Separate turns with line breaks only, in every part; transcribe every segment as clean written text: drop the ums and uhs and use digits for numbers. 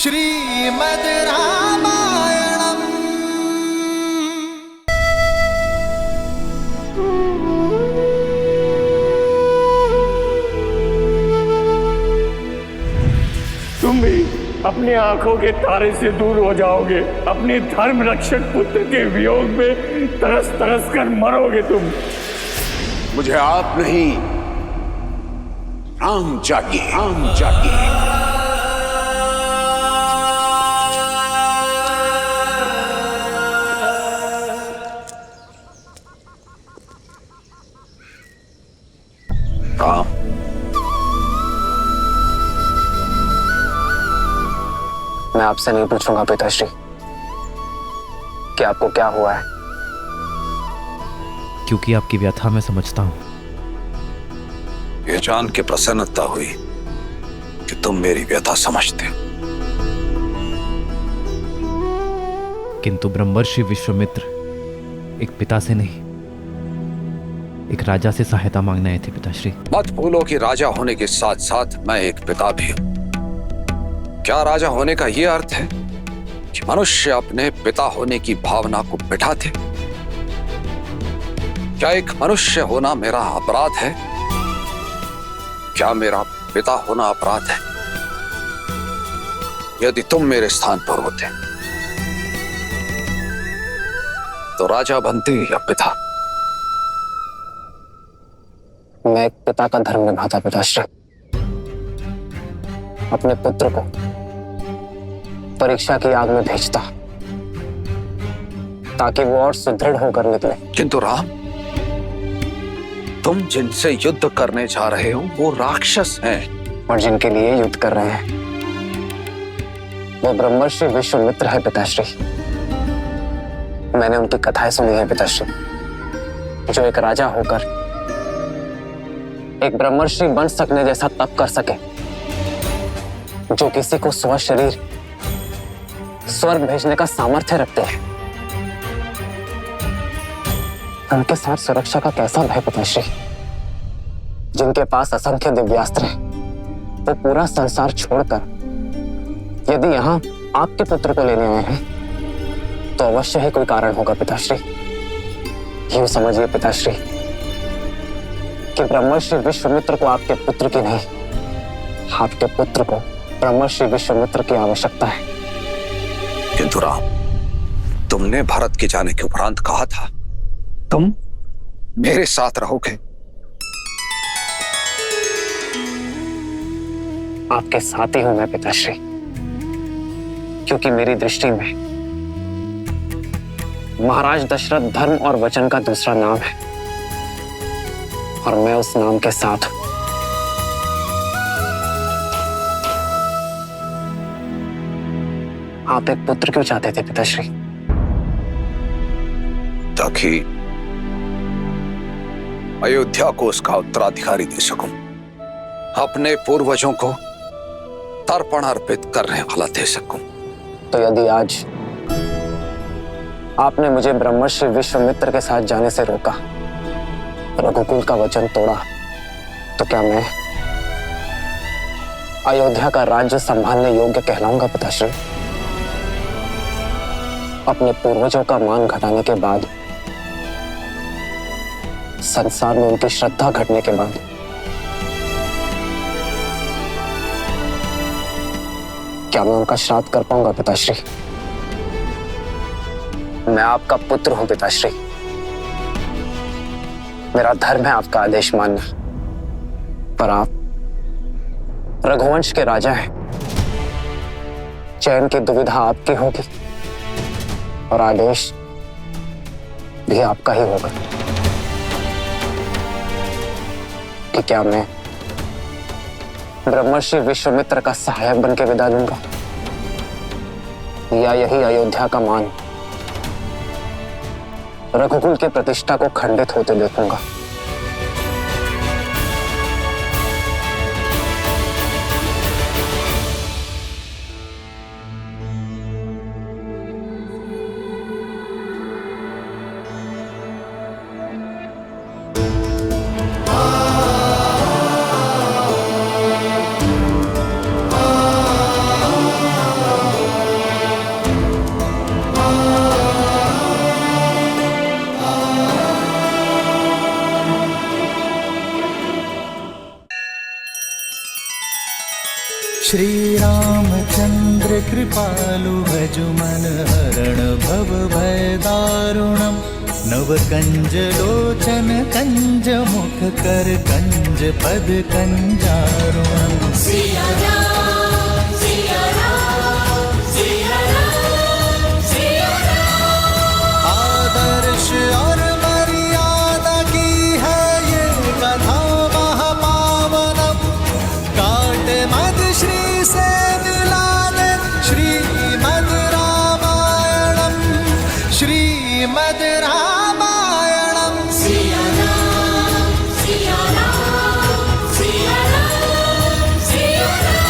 श्रीमद् रामायणम्।
तुम भी अपनी आंखों के तारे से दूर हो जाओगे, अपने धर्म रक्षक पुत्र के वियोग में तरस तरस कर मरोगे तुम।
मुझे आप नहीं, राम चाहिए, राम चाहिए। राम,
मैं आपसे नहीं पूछूंगा पिताश्री कि आपको क्या हुआ है,
क्योंकि आपकी व्यथा मैं समझता हूं।
ये जान के प्रसन्नता हुई कि तुम मेरी व्यथा समझते हो।
किंतु ब्रह्मर्षि विश्वामित्र एक पिता से नहीं, एक राजा से सहायता मांगने आए थे पिताश्री।
मत भूलो कि राजा होने के साथ साथ मैं एक पिता भी हूं। क्या राजा होने का यह अर्थ है कि मनुष्य अपने पिता होने की भावना को मिटाते? क्या एक मनुष्य होना मेरा अपराध है? क्या मेरा पिता होना अपराध है? यदि तुम मेरे स्थान पर होते तो राजा बनते या पिता?
मैं एक पिता का धर्म निभाता पिताश्री। अपने पुत्र को परीक्षा की आग में भेजता ताकि वो और सुदृढ़ होकर निकले।
किंतु राम, तुम जिनसे युद्ध करने जा रहे हो वो राक्षस हैं।
और जिनके लिए युद्ध कर रहे हैं वो ब्रह्मर्षि विश्वामित्र है पिताश्री। मैंने उनकी कथाएं सुनी है पिताश्री, जो एक राजा होकर एक ब्रह्मर्षि बन सकने जैसा तप कर सके, जो किसी को स्वशरीर स्वर्ग भेजने का सामर्थ्य रखते हैं। उनके साथ सुरक्षा का कैसा भय पिताश्री? जिनके पास असंख्य दिव्यास्त्र हैं, वो पूरा संसार छोड़कर यदि यहाँ आपके पुत्र को लेने आए हैं तो अवश्य ही कोई कारण होगा पिताश्री। यूं समझिए पिताश्री कि ब्रह्मर्षि विश्वामित्र को आपके पुत्र की नहीं, आपके पुत्र को ब्रह्मर्षि विश्वामित्र की आवश्यकता है।
किंतु राम, तुमने भारत के जाने के उपरांत कहा था तुम मेरे साथ रहोगे।
आपके साथ ही हूं मैं पिताश्री, क्योंकि मेरी दृष्टि में महाराज दशरथ धर्म और वचन का दूसरा नाम है और मैं उस नाम के साथ हूं। आप एक पुत्र क्यों चाहते थे पिताश्री?
ताकि अयोध्या को उसका उत्तराधिकारी दे सकूं, अपने पूर्वजों को तर्पण अर्पित करने वाला दे सकूं।
तो यदि आज आपने मुझे ब्रह्मर्षि विश्वामित्र के साथ जाने से रोका, रघुकुल का वचन तोड़ा, तो क्या मैं अयोध्या का राज्य संभालने योग्य कहलाऊंगा पिताश्री? अपने पूर्वजों का मान घटाने के बाद, संसार में उनकी श्रद्धा घटने के बाद, क्या मैं उनका श्राद्ध कर पाऊंगा पिताश्री? मैं आपका पुत्र हूं पिताश्री। मेरा धर्म है आपका आदेश मानना, पर आप रघुवंश के राजा हैं। चयन की दुविधा आपकी होगी और आदेश भी आपका ही होगा कि क्या मैं ब्रह्मर्षि विश्वामित्र का सहायक बनकर विदा लूंगा या यही अयोध्या का मान रघुकुल की प्रतिष्ठा को खंडित होते देखूंगा।
श्री रामचंद्र कृपालु भजु मन हरण भव भय दारुणम नव कंज लोचन कंज मुख कर कंज पद कंजारुणम
सिया राम सिया राम सिया राम सिया राम।
आदर्श और मर्यादा की है ये कथा महापावनम काट मद श्री से मिला दे श्रीमद रामायणम श्रीमद रामायणम
सिया राम सिया राम सिया राम सिया राम।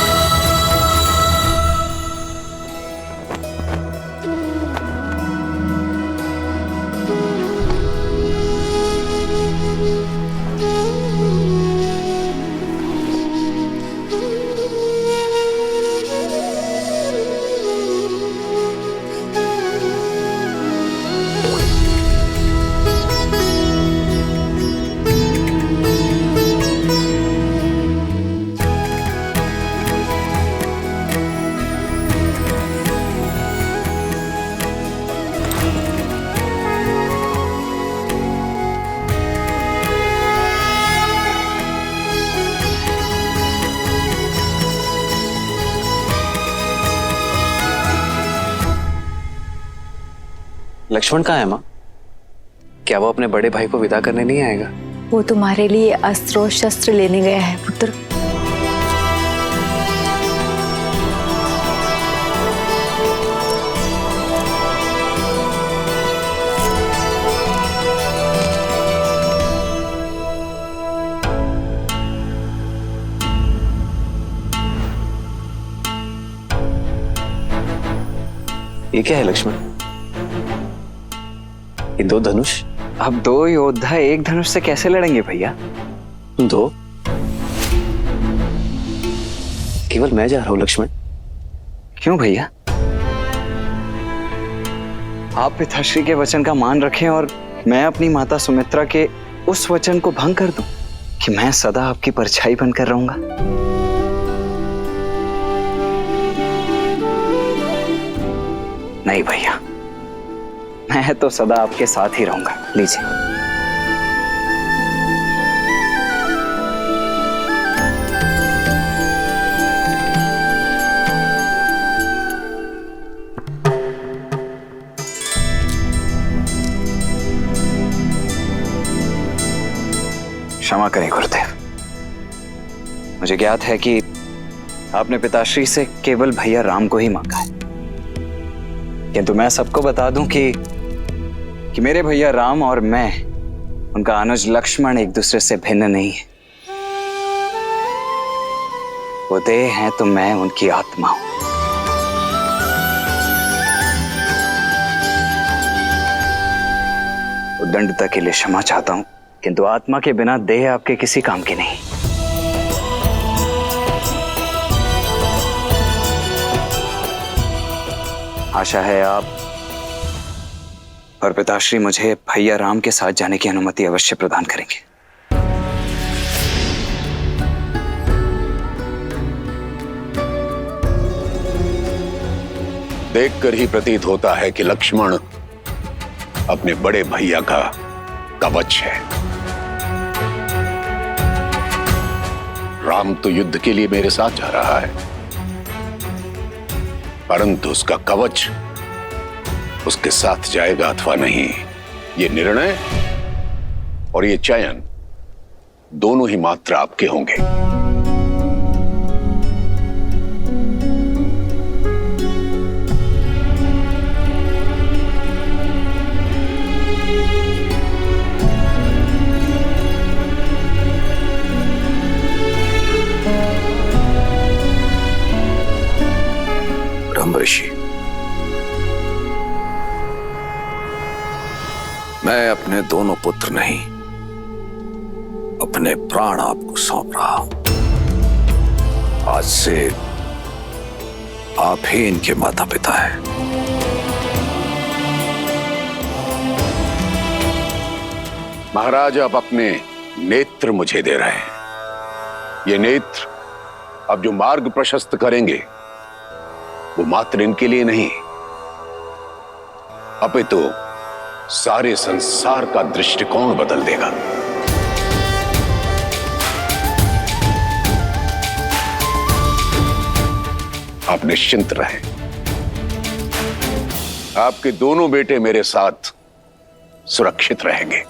लक्ष्मण कहाँ है माँ? क्या वो अपने बड़े भाई को विदा करने नहीं आएगा?
वो तुम्हारे लिए अस्त्र और शस्त्र लेने गया है पुत्र।
ये क्या है लक्ष्मण? ये दो धनुष?
अब दो योद्धा एक धनुष से कैसे लड़ेंगे भैया?
दो? केवल मैं जा रहा हूं लक्ष्मण।
क्यों भैया? आप पिताश्री के वचन का मान रखें और मैं अपनी माता सुमित्रा के उस वचन को भंग कर दूं कि मैं सदा आपकी परछाई बनकर रहूंगा। नहीं भैया, मैं तो सदा आपके साथ ही रहूंगा। लीजिए। क्षमा करें गुरुदेव, मुझे ज्ञात है कि आपने पिताश्री से केवल भैया राम को ही मांगा है, किंतु मैं सबको बता दूं कि मेरे भैया राम और मैं, उनका अनुज लक्ष्मण एक दूसरे से भिन्न नहीं है। वो देह हैं तो मैं उनकी आत्मा हूं। उद्दंडता के लिए क्षमा चाहता हूं, किंतु आत्मा के बिना देह आपके किसी काम की नहीं। आशा है आप और पिताश्री मुझे भैया राम के साथ जाने की अनुमति अवश्य प्रदान करेंगे।
देखकर ही प्रतीत होता है कि लक्ष्मण अपने बड़े भैया का कवच है। राम तो युद्ध के लिए मेरे साथ जा रहा है, परंतु उसका कवच उसके साथ जाएगा अथवा नहीं, ये निर्णय और ये चयन दोनों ही मात्र आपके होंगे।
ऋषि, मैं अपने दोनों पुत्र नहीं, अपने प्राण आपको सौंप रहा हूं। आज से आप ही इनके माता पिता हैं।
महाराज, आप अपने नेत्र मुझे दे रहे हैं। ये नेत्र अब जो मार्ग प्रशस्त करेंगे वो मात्र इनके लिए नहीं, अपितु सारे संसार का दृष्टिकोण बदल देगा। आप निश्चिंत रहें, आपके दोनों बेटे मेरे साथ सुरक्षित रहेंगे।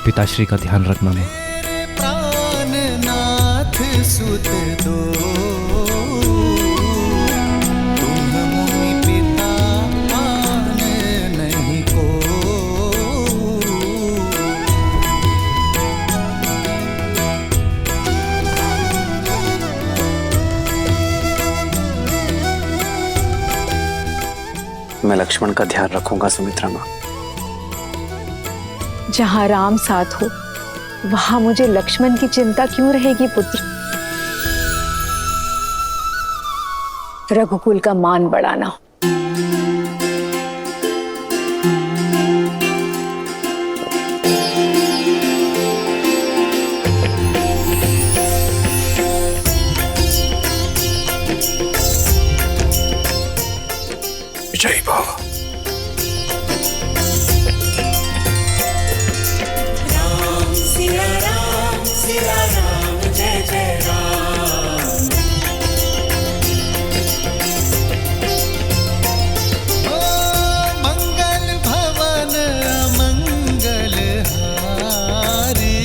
पिताश्री का ध्यान रखना मां।
प्राणनाथ सुत दो, तुम मुनि पिता आन नहीं को।
मैं लक्ष्मण का ध्यान रखूंगा सुमित्रा मां।
जहां राम साथ हो वहां मुझे लक्ष्मण की चिंता क्यों रहेगी पुत्र? रघुकुल का मान बढ़ाना।
जय बाबा।
मंगल भवन मंगल हारी,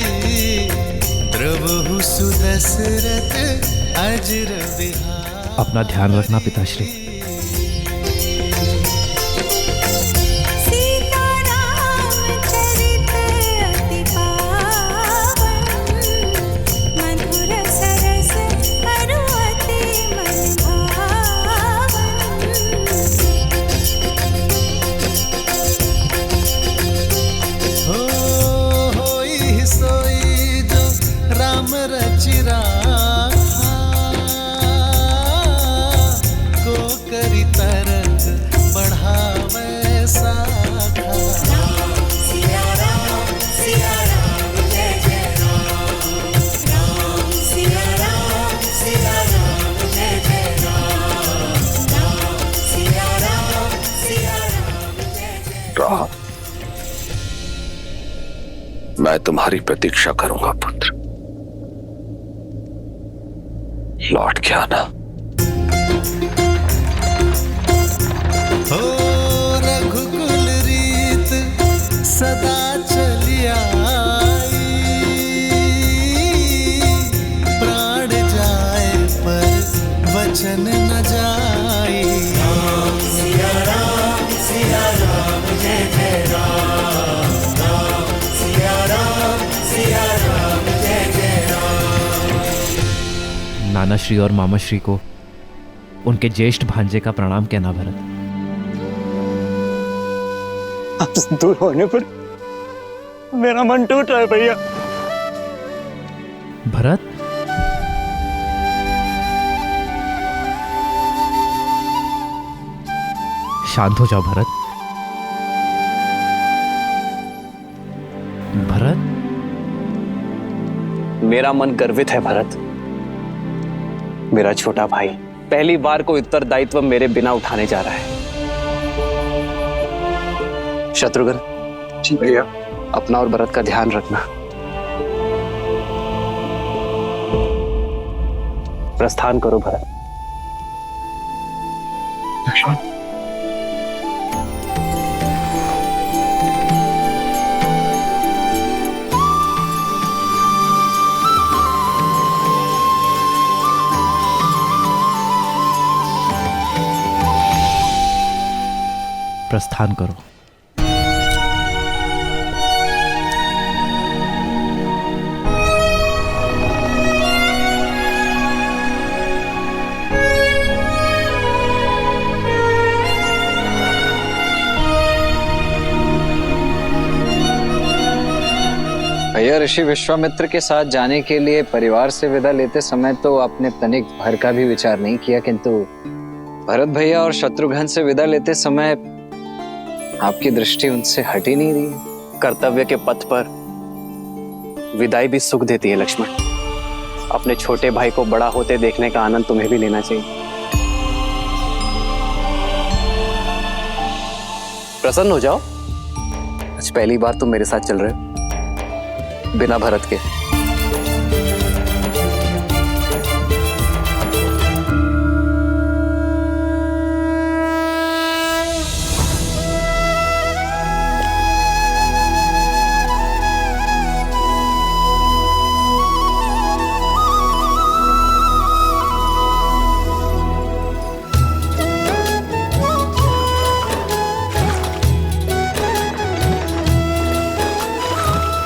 द्रवहु सुदशरथ अजर विहार।
अपना ध्यान रखना पिताश्री।
मैं तुम्हारी प्रतीक्षा करूंगा पुत्र, लौट के आना।
हो रघुकुल रीत सदा चली आई, प्राण जाए पर वचन न जाई। सिया राम जय जय राम, सिया राम जय जय राम।
नानाश्री और मामाश्री को उनके ज्येष्ठ भांजे का प्रणाम कहना भरत।
आपसे दूर होने पर मेरा मन टूट रहा है भैया।
भरत, शांत हो जाओ भरत। भरत,
मेरा मन गर्वित है भरत। मेरा छोटा भाई पहली बार कोई उत्तरदायित्व मेरे बिना उठाने जा रहा है। शत्रुघ्न जी भैया, अपना और भरत का ध्यान रखना। प्रस्थान करो भरत। लक्ष्मण,
प्रस्थान करो।
भैया ऋषि विश्वामित्र के साथ जाने के लिए परिवार से विदा लेते समय तो आपने तनिक भर का भी विचार नहीं किया, किंतु भरत भैया और शत्रुघ्न से विदा लेते समय आपकी दृष्टि उनसे हट ही नहीं रही।
कर्तव्य के पथ पर विदाई भी सुख देती है लक्ष्मण। अपने छोटे भाई को बड़ा होते देखने का आनंद तुम्हें भी लेना चाहिए। प्रसन्न हो जाओ, आज पहली बार तुम मेरे साथ चल रहे हो बिना भरत के।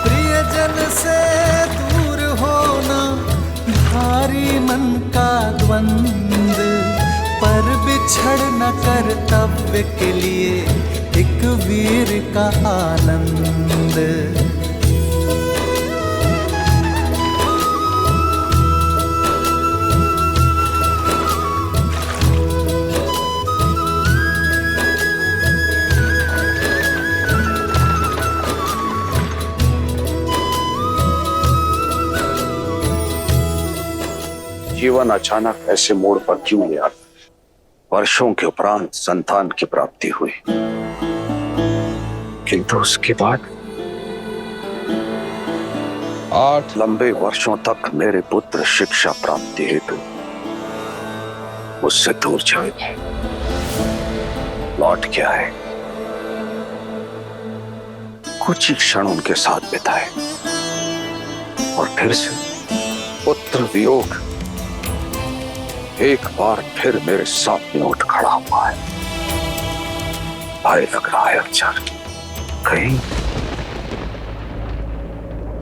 प्रियजन से दूर होना भारी मन का द्वंद, पर बिछड़ न कर्तव्य के लिए एक वीर का आनंद।
जीवन अचानक ऐसे मोड़ पर क्यों ले आता? वर्षों के उपरांत संतान की प्राप्ति हुई, किंतु उसके बाद 8 लंबे वर्षों तक मेरे पुत्र शिक्षा प्राप्ति हेतु मुझसे दूर चले। लौट के आए, कुछ ही क्षण उनके साथ बिताए और फिर से पुत्र वियोग एक बार फिर मेरे सामने उठ खड़ा हुआ है। भय लग रहा है अक्षर, कहीं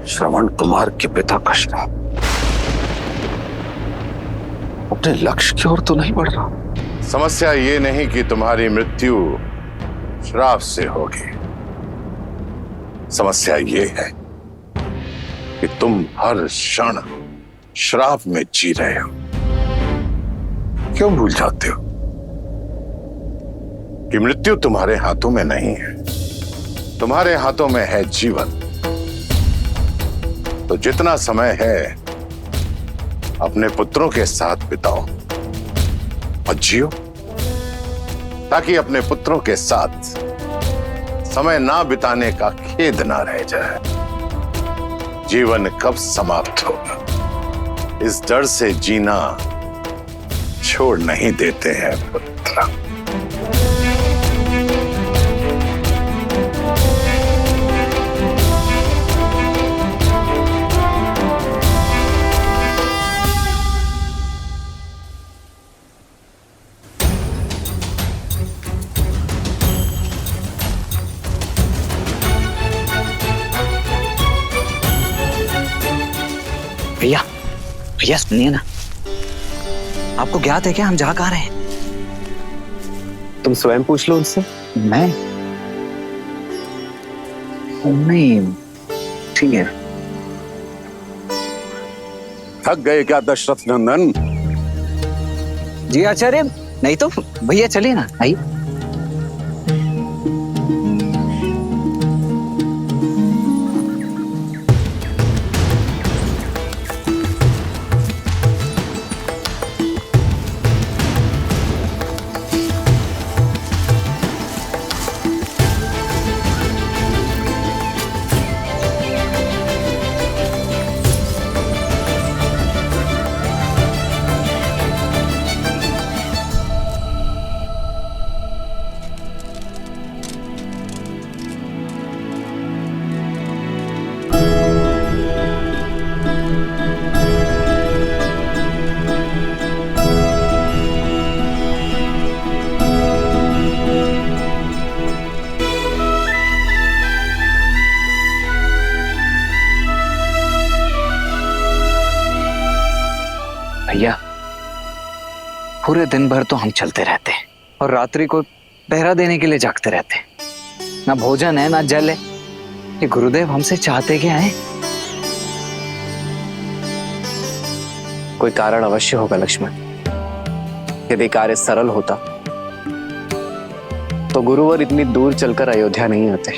श्रवण कुमार के पिता का श्राप अपने लक्ष्य की ओर तो नहीं बढ़ रहा?
समस्या ये नहीं कि तुम्हारी मृत्यु श्राप से होगी, समस्या ये है कि तुम हर क्षण श्राप में जी रहे हो। क्यों भूल जाते हो कि मृत्यु तुम्हारे हाथों में नहीं है, तुम्हारे हाथों में है जीवन। तो जितना समय है अपने पुत्रों के साथ बिताओ और जियो, ताकि अपने पुत्रों के साथ समय ना बिताने का खेद ना रह जाए। जीवन कब समाप्त होगा इस डर से जीना छोड़ नहीं देते हैं पुत्र।
भैया भैया सुनिए ना, आपको ज्ञात है क्या हम जा कहाँ रहे हैं?
तुम स्वयं पूछ लो उनसे।
मैं नहीं, ठीक है।
थक गए क्या दशरथ नंदन?
जी आचार्य, नहीं तो भैया चलिए ना, आइए। भैया पूरे दिन भर तो हम चलते रहते हैं और रात्रि को पहरा देने के लिए जागते रहते हैं। ना भोजन है ना जल है। ये गुरुदेव हमसे चाहते क्या है?
कोई कारण अवश्य होगा लक्ष्मण। यदि कार्य सरल होता तो गुरुवर इतनी दूर चलकर अयोध्या नहीं आते।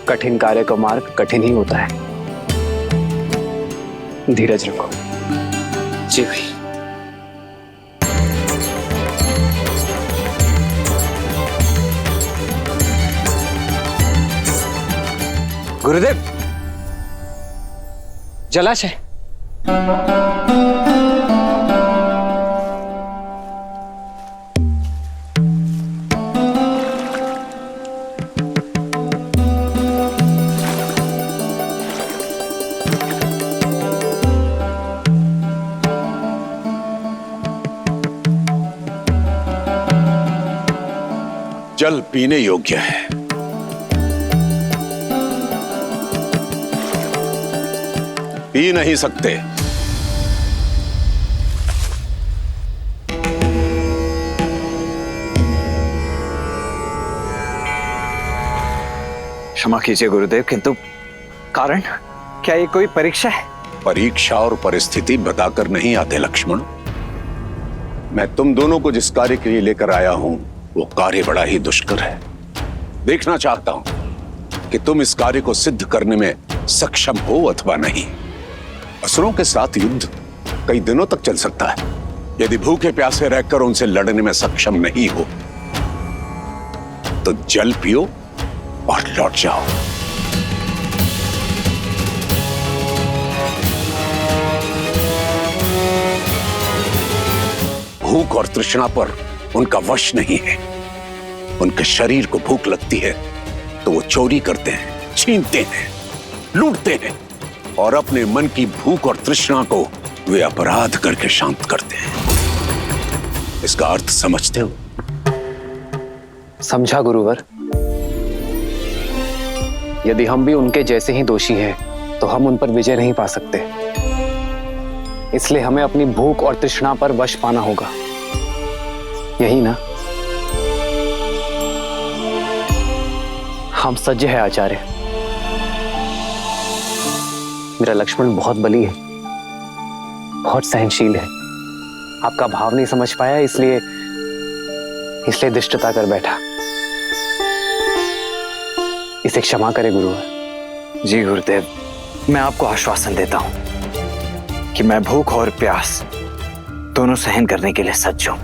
कठिन कार्य का मार्ग कठिन ही होता है। धीरज रखो।
जी भाई। गुरुदेव, जलाशय।
जल पीने योग्य है। पी नहीं सकते।
क्षमा कीजिए गुरुदेव, किंतु कारण क्या ये कोई परीक्षा है?
परीक्षा और परिस्थिति बताकर नहीं आते लक्ष्मण। मैं तुम दोनों को जिस कार्य के लिए लेकर आया हूं वो कार्य बड़ा ही दुष्कर है। देखना चाहता हूं कि तुम इस कार्य को सिद्ध करने में सक्षम हो अथवा नहीं। असुरों के साथ युद्ध कई दिनों तक चल सकता है। यदि भूखे प्यासे रहकर उनसे लड़ने में सक्षम नहीं हो तो जल पियो और लौट जाओ। भूख और तृष्णा पर उनका वश नहीं है। उनके शरीर को भूख लगती है तो वो चोरी करते हैं, छीनते हैं, लूटते हैं और अपने मन की भूख और तृष्णा को वे अपराध करके शांत करते हैं। इसका अर्थ समझते हो?
समझा गुरुवर। यदि हम भी उनके जैसे ही दोषी हैं तो हम उन पर विजय नहीं पा सकते। इसलिए हमें अपनी भूख और तृष्णा पर वश पाना होगा, यही ना? हम सज्ज है आचार्य। मेरा लक्ष्मण बहुत बली है, बहुत सहनशील है। आपका भाव नहीं समझ पाया, इसलिए दुष्टता कर बैठा। इसे क्षमा करें गुरुवर।
जी गुरुदेव, मैं आपको आश्वासन देता हूं कि मैं भूख और प्यास दोनों सहन करने के लिए सज्ज हूं।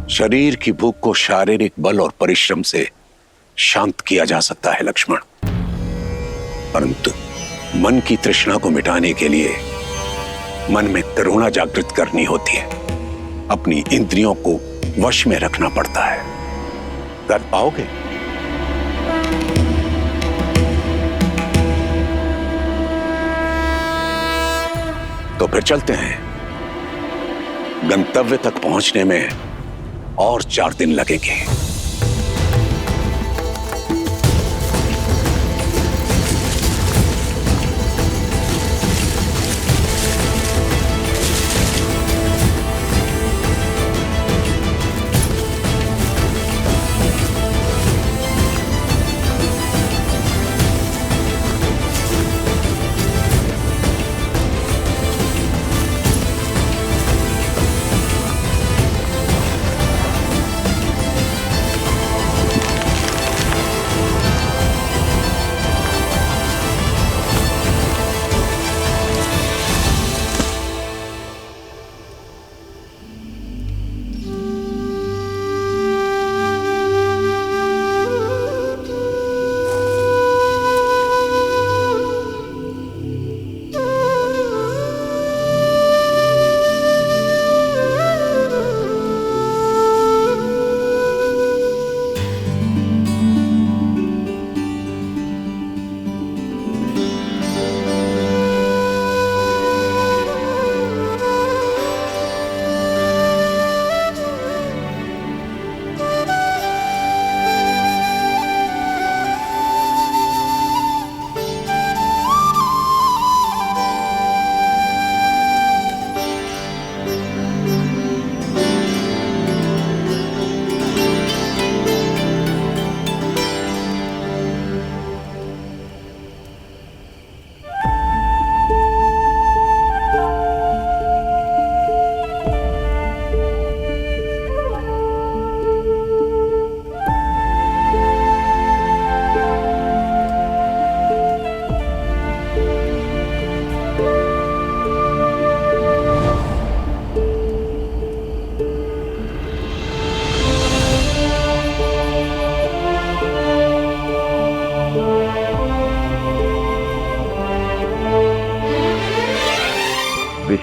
शरीर की भूख को शारीरिक बल और परिश्रम से शांत किया जा सकता है लक्ष्मण, परंतु मन की तृष्णा को मिटाने के लिए मन में करुणा जागृत करनी होती है। अपनी इंद्रियों को वश में रखना पड़ता है। कर पाओगे? तो फिर चलते हैं। गंतव्य तक पहुंचने में और 4 दिन लगेंगे।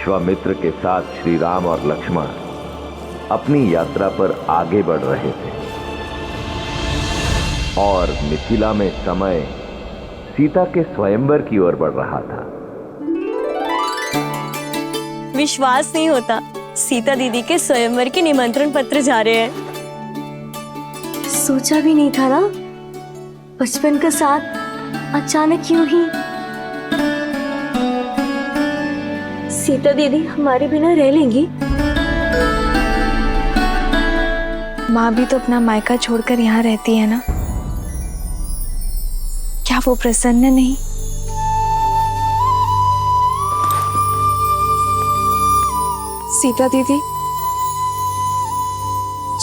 विश्वामित्र के साथ श्री राम और लक्ष्मण अपनी यात्रा पर आगे बढ़ रहे थे और मिथिला में समय सीता के स्वयंवर की ओर बढ़ रहा था।
विश्वास नहीं होता, सीता दीदी के स्वयंवर के निमंत्रण पत्र जा रहे हैं।
सोचा भी नहीं था ना, बचपन का साथ अचानक क्यों ही। सीता दीदी हमारे बिना रह लेंगी?
माँ भी तो अपना मायका छोड़कर यहाँ रहती है ना, क्या वो प्रसन्न नहीं? सीता दीदी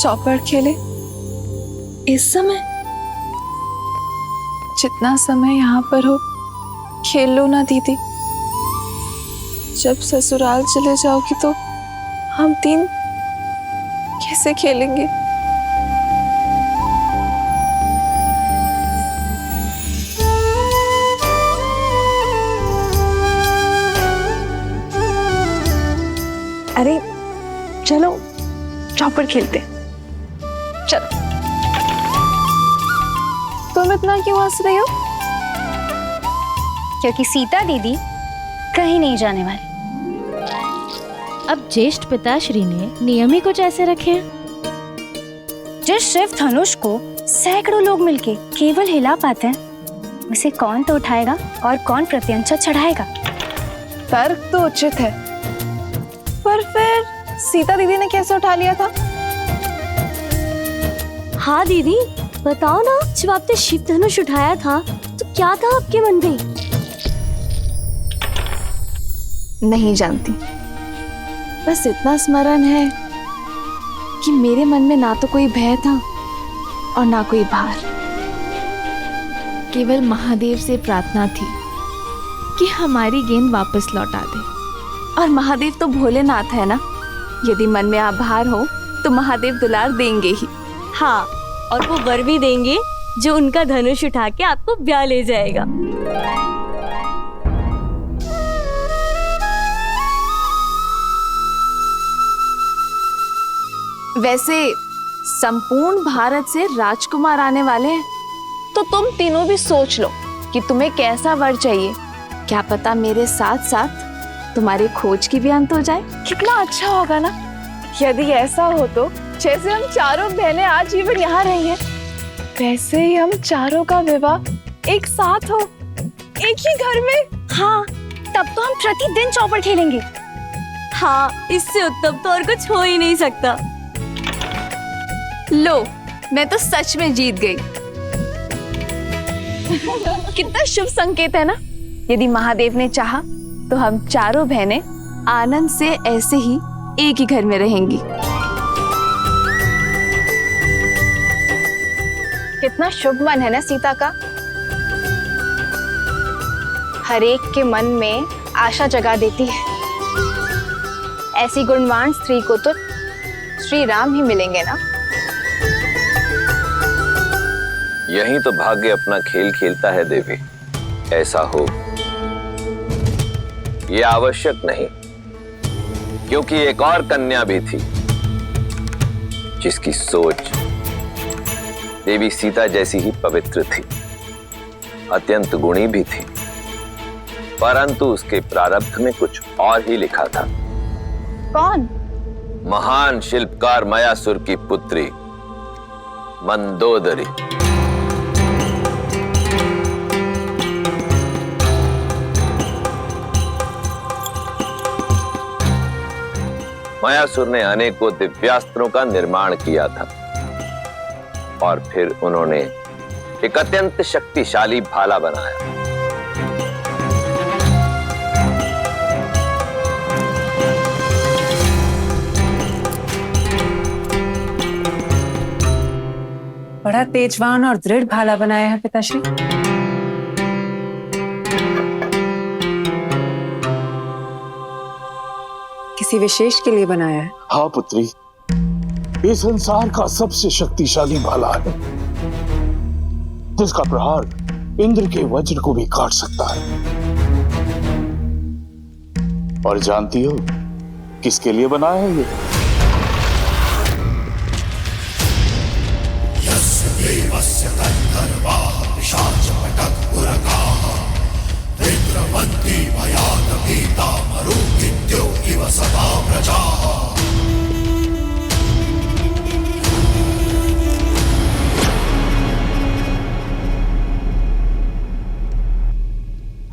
चौपड़ खेले इस समय? जितना समय यहाँ पर हो खेल लो ना दीदी। जब ससुराल चले जाओगी तो हम तीन कैसे खेलेंगे? अरे चलो चौपड़ खेलते। चलो। तुम इतना क्यों हंस रही हो?
क्योंकि सीता दीदी कहीं नहीं जाने वाली।
अब ज्येष्ठ पिताश्री ने नियम ही कुछ ऐसे रखे हैं।
जिस शिव धनुष को सैकड़ों लोग मिलके केवल हिला पाते हैं, उसे कौन तो उठाएगा और कौन प्रत्यंचा चढ़ाएगा?
तर्क तो उचित है, पर फिर सीता दीदी ने कैसे उठा लिया था?
हाँ दीदी बताओ ना, जब आपने शिव धनुष उठाया था तो क्या था आपके मन में?
नहीं जानती, बस इतना स्मरण है कि मेरे मन में ना तो कोई भय था और ना कोई भार। केवल महादेव से प्रार्थना थी कि हमारी गेंद वापस लौटा दे। और महादेव तो भोलेनाथ है ना, यदि मन में आभार हो तो महादेव दुलार देंगे ही।
हाँ, और वो वर भी देंगे जो उनका धनुष उठा के आपको ब्याह ले जाएगा।
वैसे संपूर्ण भारत से राजकुमार आने वाले हैं, तो तुम तीनों भी सोच लो कि तुम्हें कैसा वर चाहिए। क्या पता मेरे साथ साथ तुम्हारी खोज की भी अंत हो जाए। कितना अच्छा होगा ना यदि ऐसा हो। तो जैसे हम चारों बहनें आजीवन यहाँ रही हैं, वैसे ही हम चारों का विवाह एक साथ हो, एक ही घर में।
हाँ, तब तो हम प्रतिदिन चौपड़ खेलेंगे।
हाँ, इससे उत्तम तो और कुछ हो ही नहीं सकता।
लो, मैं तो सच में जीत गई। कितना शुभ संकेत है ना। यदि महादेव ने चाहा तो हम चारों बहनें आनंद से ऐसे ही एक ही घर में रहेंगी। कितना शुभ मन है ना सीता का। हर एक के मन में आशा जगा देती है। ऐसी गुणवान स्त्री को तो श्री राम ही मिलेंगे ना।
यहीं तो भाग्य अपना खेल खेलता है देवी। ऐसा हो यह आवश्यक नहीं, क्योंकि एक और कन्या भी थी जिसकी सोच देवी सीता जैसी ही पवित्र थी, अत्यंत गुणी भी थी, परंतु उसके प्रारब्ध में कुछ और ही लिखा था।
कौन?
महान शिल्पकार मयासुर की पुत्री मंदोदरी। मयासुर ने अनेकों दिव्यास्त्रों का निर्माण किया था और फिर उन्होंने एक अत्यंत शक्तिशाली भाला बनाया।
बड़ा तेजवान और दृढ़ भाला बनाया है पिताश्री। किसी विशेष के लिए बनाया है?
हाँ पुत्री, ये संसार का सबसे शक्तिशाली भाला है, जिसका प्रहार इंद्र के वज्र को भी काट सकता है।
और जानती हो किसके लिए बना है ये?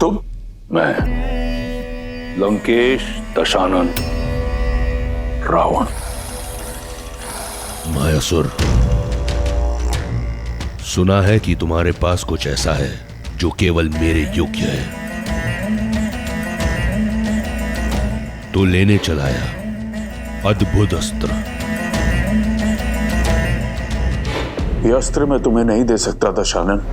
तुम? मैं लंकेश दशानन रावण।
मायासुर, सुना है कि तुम्हारे पास कुछ ऐसा है जो केवल मेरे योग्य है, तो लेने चलाया अद्भुत अस्त्र।
ये अस्त्र मैं तुम्हें नहीं दे सकता दशानन।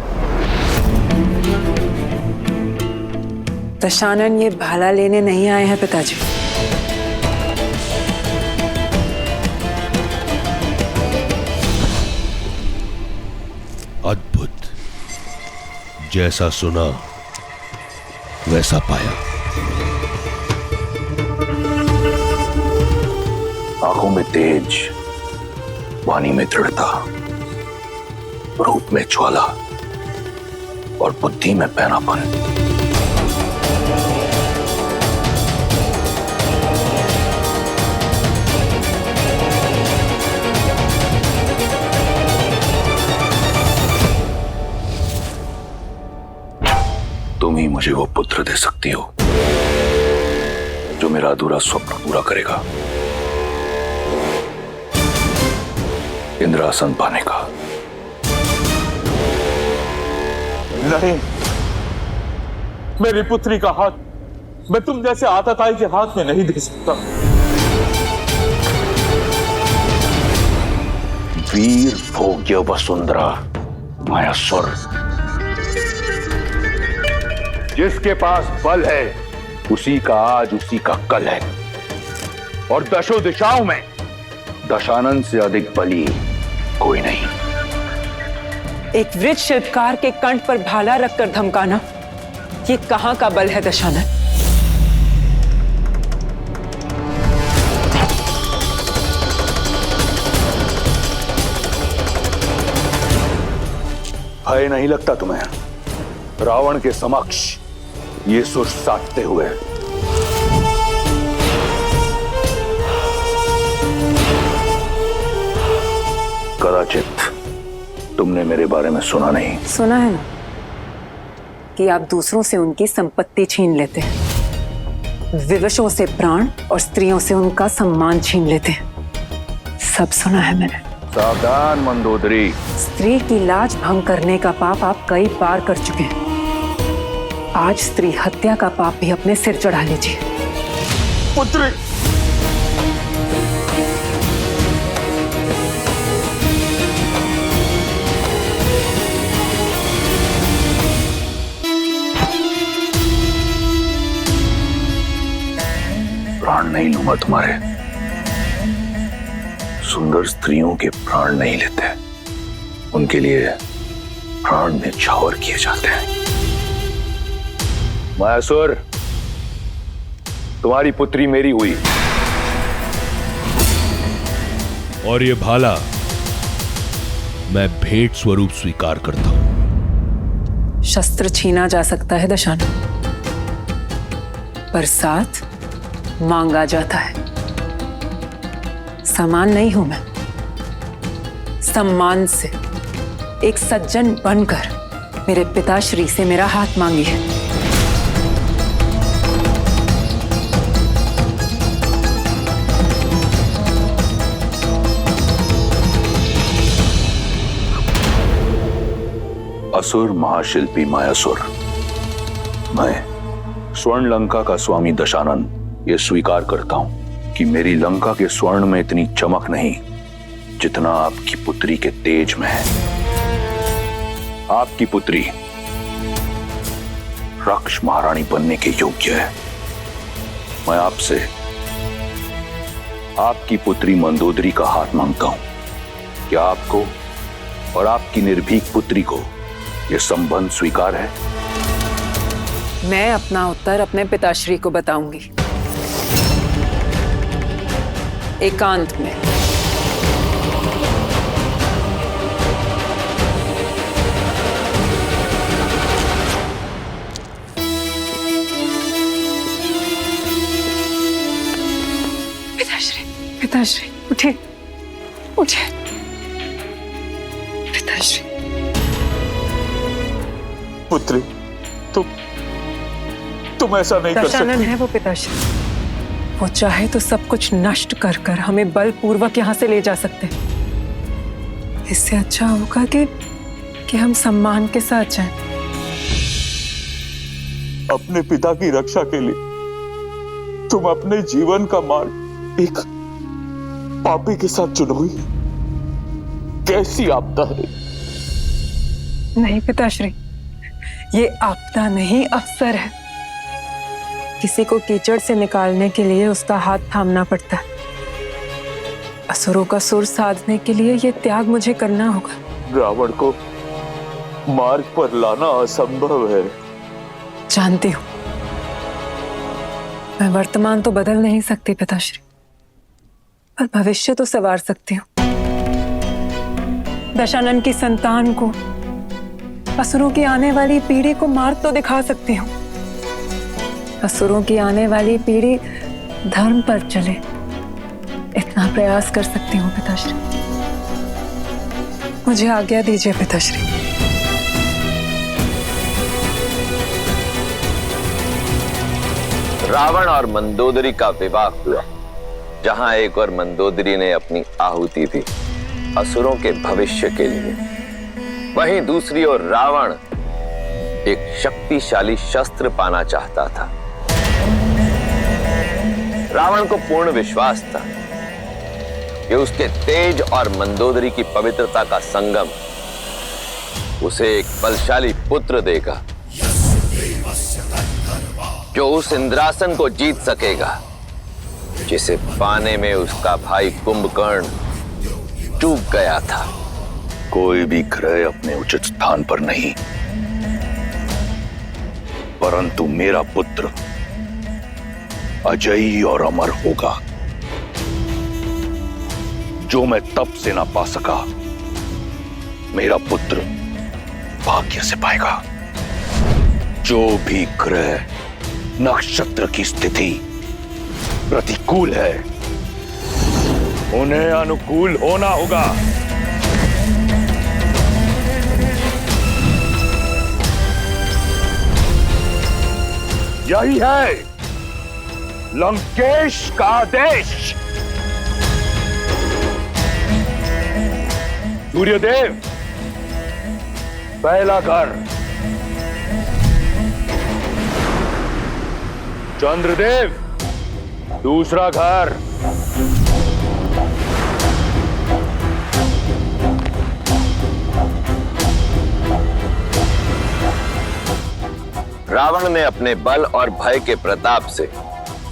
दशानन ये भाला लेने नहीं आए हैं पिताजी।
अद्भुत, जैसा सुना वैसा पाया।
आंखों में तेज, वाणी में दृढ़ता, रूप में ज्वाला और बुद्धि में पैनापन। तुम ही मुझे वो पुत्र दे सकती हो जो मेरा अधूरा स्वप्न पूरा करेगा, इंद्रासन पाने का।
नहीं, मेरी पुत्री का हाथ मैं तुम जैसे आतताई के हाथ में नहीं दे सकता।
वीर भोग्य वसुंधरा मायासुर, जिसके पास बल है उसी का आज उसी का कल है, और दशों दिशाओं में दशानन से अधिक बली कोई नहीं।
एक वृद्ध शिल्पकार के कंठ पर भाला रखकर धमकाना, ये कहां का बल है दशानन?
भय नहीं लगता तुम्हें रावण के समक्ष ये सुर साधते हुए? कदाचित तुमने मेरे बारे में सुना नहीं।
सुना है ना कि आप दूसरों से उनकी संपत्ति छीन लेते हैं, विवशों से प्राण और स्त्रियों से उनका सम्मान छीन लेते हैं। सब सुना है मैंने।
सावधान मंदोदरी।
स्त्री की लाज भंग करने का पाप आप कई बार कर चुके हैं। आज स्त्री हत्या का पाप भी अपने सिर चढ़ा लीजिए।
पुत्री,
प्राण नहीं लूंगा तुम्हारे। सुंदर स्त्रियों के प्राण नहीं लेते, उनके लिए प्राण न्यौछावर किए जाते हैं। मायासुर, तुम्हारी पुत्री मेरी हुई,
और ये भाला मैं भेंट स्वरूप स्वीकार करता हूं।
शस्त्र छीना जा सकता है दशानन, पर साथ मांगा जाता है। समान नहीं हूं मैं, सम्मान से एक सज्जन बनकर मेरे पिताश्री से मेरा हाथ मांगिए।
असुर महाशिल्पी मायासुर, मैं स्वर्ण लंका का स्वामी दशानन ये स्वीकार करता हूं कि मेरी लंका के स्वर्ण में इतनी चमक नहीं जितना आपकी पुत्री के तेज में है। आपकी पुत्री रक्ष महारानी बनने के योग्य है। मैं आपसे आपकी पुत्री मंदोदरी का हाथ मांगता हूं। क्या आपको और आपकी निर्भीक पुत्री को यह संबंध स्वीकार है?
मैं अपना उत्तर अपने पिताश्री को बताऊंगी। एकांत में। पिताश्री उठे, उठे पिताश्री।
पुत्री, तुम ऐसा नहीं कर सकती।
दशानन है वो पिताश्री, वो चाहे तो सब कुछ नष्ट कर कर हमें बलपूर्वक यहाँ से ले जा सकते। इससे अच्छा होगा कि हम सम्मान के साथ जाएं।
अपने पिता की रक्षा के लिए तुम अपने जीवन का मार्ग एक पापी के साथ चुनोगी? कैसी आपदा है?
नहीं पिताश्री, ये आपदा नहीं अवसर है। किसी को कीचड़ से निकालने के लिए उसका हाथ थामना पड़ता है। असुरों का सुर साधने के लिए ये त्याग मुझे करना होगा।
रावण को मार्ग पर लाना असंभव है।
जानती हूं, मैं वर्तमान तो बदल नहीं सकती पिताश्री, पर भविष्य तो संवार सकती हूँ। दशानन की संतान को, असुरों की आने वाली पीढ़ी को मार्ग तो दिखा सकती हूँ। असुरों की आने वाली पीढ़ी धर्म पर चले, इतना प्रयास कर सकती हूँ पिताश्री। मुझे आज्ञा दीजिए पिताश्री।
रावण और मंदोदरी का विवाह हुआ, जहां एक और मंदोदरी ने अपनी आहुति दी असुरों के भविष्य के लिए, वहीं दूसरी ओर रावण एक शक्तिशाली शस्त्र पाना चाहता था। रावण को पूर्ण विश्वास था कि उसके तेज और मंदोदरी की पवित्रता का संगम उसे एक बलशाली पुत्र देगा, जो उस इंद्रासन को जीत सकेगा जिसे पाने में उसका भाई कुंभकर्ण चूक गया था।
कोई भी ग्रह अपने उचित स्थान पर नहीं, परंतु मेरा पुत्र अजयी और अमर होगा। जो मैं तप से ना पा सका, मेरा पुत्र भाग्य से पाएगा। जो भी ग्रह नक्षत्र की स्थिति प्रतिकूल है, उन्हें अनुकूल होना होगा। यही है लंकेश का आदेश। सूर्यदेव पहला घर, चंद्रदेव दूसरा घर,
रावण ने अपने बल और भय के प्रताप से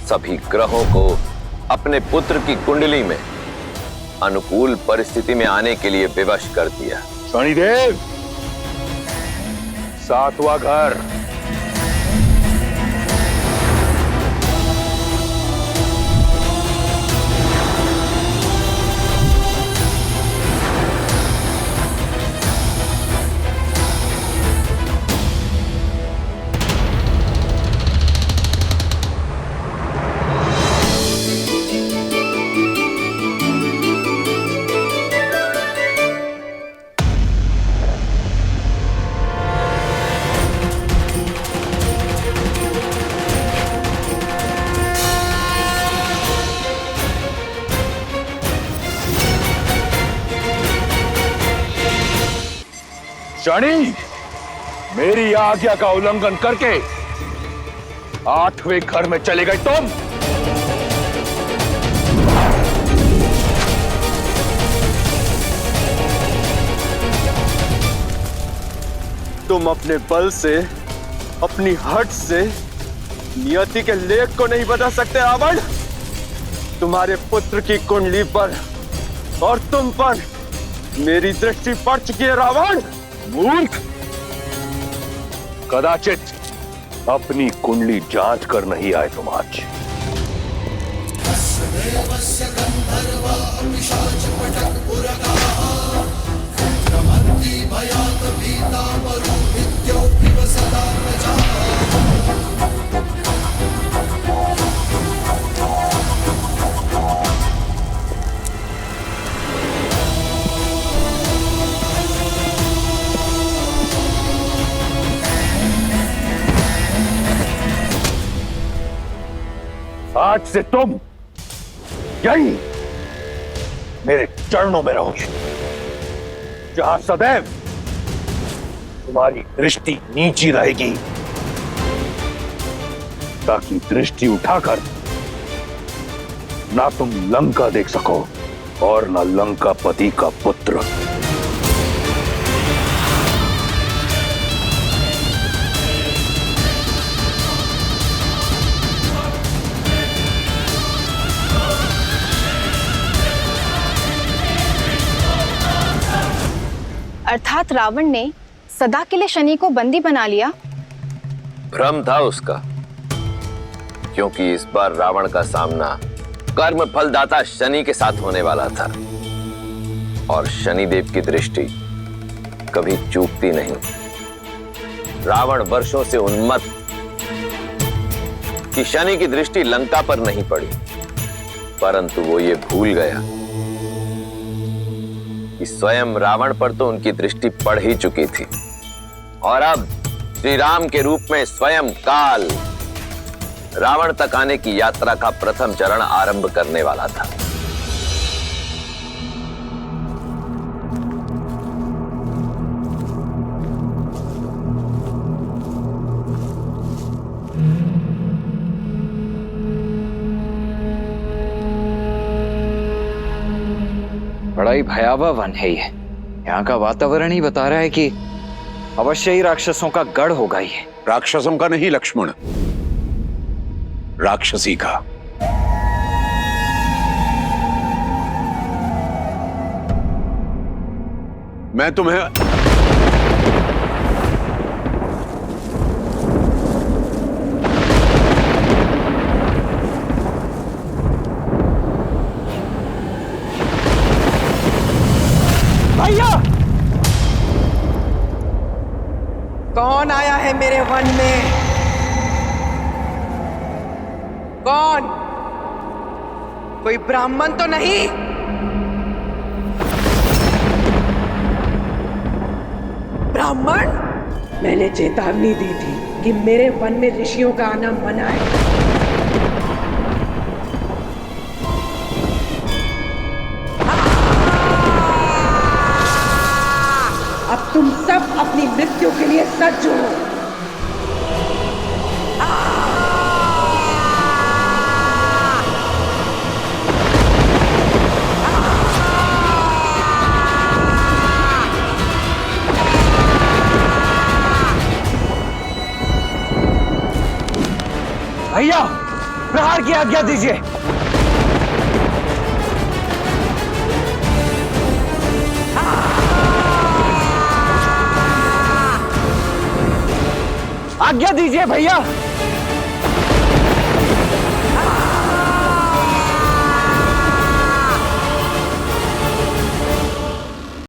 सभी ग्रहों को अपने पुत्र की कुंडली में अनुकूल परिस्थिति में आने के लिए विवश कर दिया।
शनिदेव सातवां घर, शनि मेरी आज्ञा का उल्लंघन करके 8वें घर में चले गए तुम।
तुम अपने बल से, अपनी हट से नियति के लेख को नहीं बदल सकते रावण। तुम्हारे पुत्र की कुंडली पर और तुम पर मेरी दृष्टि पड़ चुकी है रावण।
मूर्ख, कदाचित अपनी कुंडली जांच कर नहीं आए तुम आज।
आज से तुम यही मेरे चरणों में रहोगे, जहां सदैव तुम्हारी दृष्टि नीची रहेगी, ताकि दृष्टि उठाकर ना तुम लंका देख सको और ना लंकापति का पुत्र।
अर्थात रावण ने सदा के लिए शनि को बंदी बना लिया।
भ्रम था उसका, क्योंकि इस बार रावण का सामना कर्म फलदाता शनि के साथ होने वाला था, और शनिदेव की दृष्टि कभी चूकती नहीं। रावण वर्षों से उन्मत्त कि शनि की दृष्टि लंका पर नहीं पड़ी, परंतु वो ये भूल गया कि स्वयं रावण पर तो उनकी दृष्टि पड़ ही चुकी थी, और अब श्री राम के रूप में स्वयं काल रावण तक आने की यात्रा का प्रथम चरण आरंभ करने वाला था।
बड़ा ही भयावह वन है ये। यहाँ का वातावरण ही बता रहा है कि अवश्य ही राक्षसों का गढ़ होगा ये।
राक्षसों का नहीं लक्ष्मण, राक्षसी का। मैं तुम्हें
भैया, कौन आया है मेरे वन में? कौन? कोई ब्राह्मण तो नहीं? ब्राह्मण? मैंने चेतावनी दी थी कि मेरे वन में ऋषियों का आना मना है। अब तुम सब अपनी मृत्यु के लिए सज्ज हो।
भैया, प्रहार की आज्ञा दीजिए। आज्ञा दीजिए भैया।